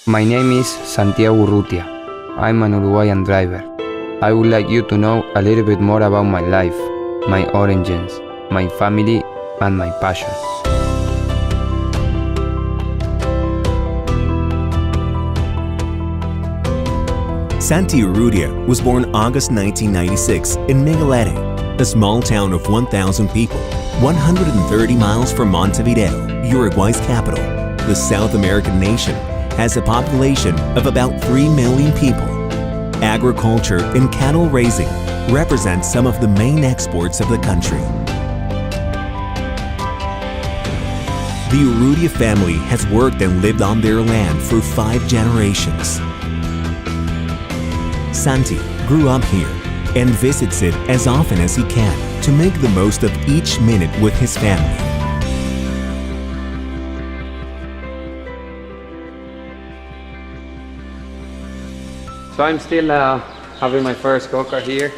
My name is Santi Urrutia. I'm an Uruguayan driver. I would like you to know a little bit more about my life, my origins, my family, and my passion. Santi Urrutia was born August 1996 in Miguelete, a small town of 1,000 people, 130 miles from Montevideo, Uruguay's capital. The South American nation has a population of about 3 million people. Agriculture and cattle raising represent some of the main exports of the country. The Urrutia family has worked and lived on their land for 5 generations. Santi grew up here and visits it as often as he can to make the most of each minute with his family. So I'm still having my first go-kart here.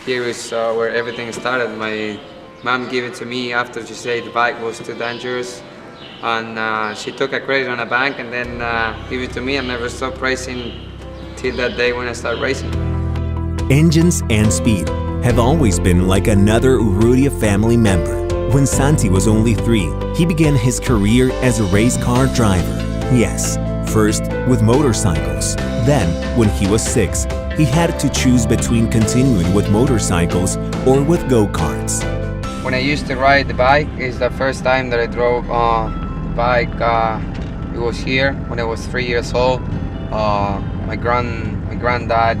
Here is where everything started. My mom gave it to me after she said the bike was too dangerous. And she took a credit on a bank and then gave it to me and never stopped racing till that day when I started racing. Engines and speed have always been like another Urrutia family member. When Santi was only 3, he began his career as a race car driver. Yes, first with motorcycles. Then, when he was 6, he had to choose between continuing with motorcycles or with go-karts. When I used to ride the bike, it's the first time that I drove bike. It was here when I was 3 years old. My granddad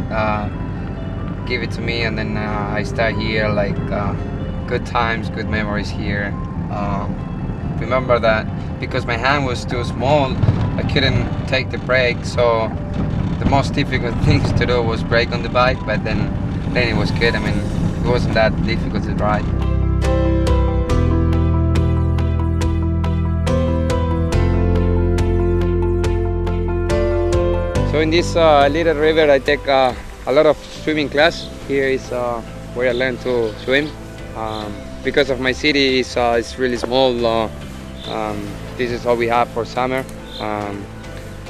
gave it to me, and then I started here. Like good times, good memories here. Remember that because my hand was too small, I couldn't take the brake. So the most difficult things to do was brake on the bike. But then it was good. I mean, it wasn't that difficult to ride. So in this little river, I take a lot of swimming class. Here is where I learn to swim. Because of my city, it's really small. This is all we have for summer.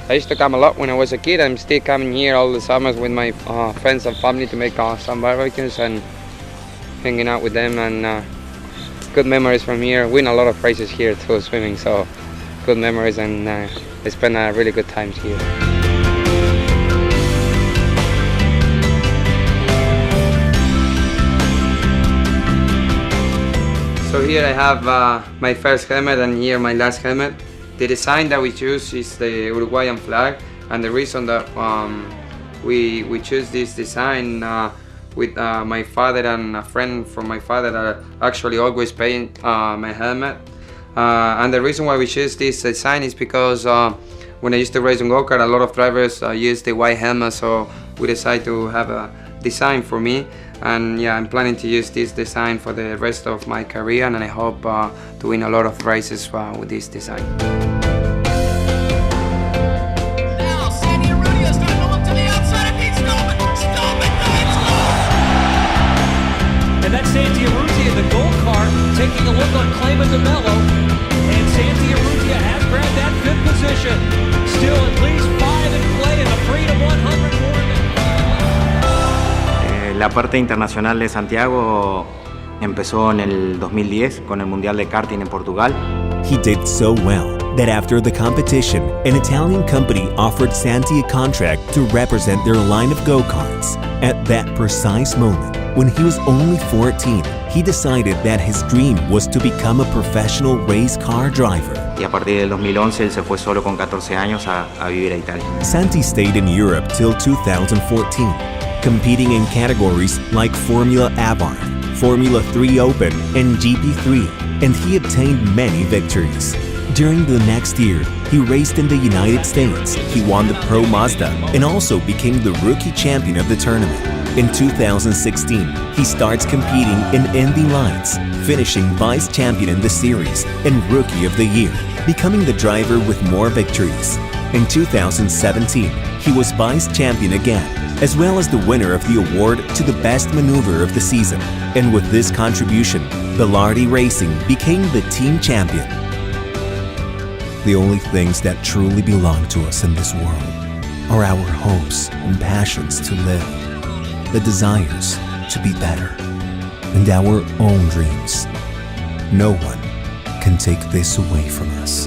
I used to come a lot when I was a kid. I'm still coming here all the summers with my friends and family to make some barbecues and hanging out with them. And good memories from here. Win a lot of races here too, swimming. So good memories, and I spend really good times here. So here I have my first helmet and here my last helmet. The design that we choose is the Uruguayan flag, and the reason that we choose this design with my father and a friend from my father that actually always paint my helmet. And the reason why we choose this design is because when I used to race on go-kart, a lot of drivers use the white helmet, so we decided to have a design for me. And yeah, I'm planning to use this design for the rest of my career, and I hope to win a lot of races with this design. Now, Santi Urrutia starting to look to the outside of Pete Stolman. And that's Santi Urrutia in the gold car, taking a look on Clayman DeMello. And Santi Urrutia has grabbed that 5th position. Still at least 5 in play in the Freedom 100 more. La parte internacional de Santiago empezó en el 2010 con el Mundial de Karting en Portugal. He did so well that after the competition, an Italian company offered Santi a contract to represent their line of go-karts. At that precise moment, when he was only 14, he decided that his dream was to become a professional race car driver. Y a partir del 2011 él se fue solo con 14 años a vivir a Italia. Santi stayed in Europe till 2014. Competing in categories like Formula Abarth, Formula 3 Open, and GP3, and he obtained many victories. During the next year, he raced in the United States. He won the Pro Mazda and also became the rookie champion of the tournament. In 2016, he starts competing in Indy Lights, finishing vice champion in the series and rookie of the year, becoming the driver with more victories. In 2017, he was vice champion again, as well as the winner of the award to the best maneuver of the season. And with this contribution, Velarde Racing became the team champion. The only things that truly belong to us in this world are our hopes and passions to live, the desires to be better, and our own dreams. No one can take this away from us.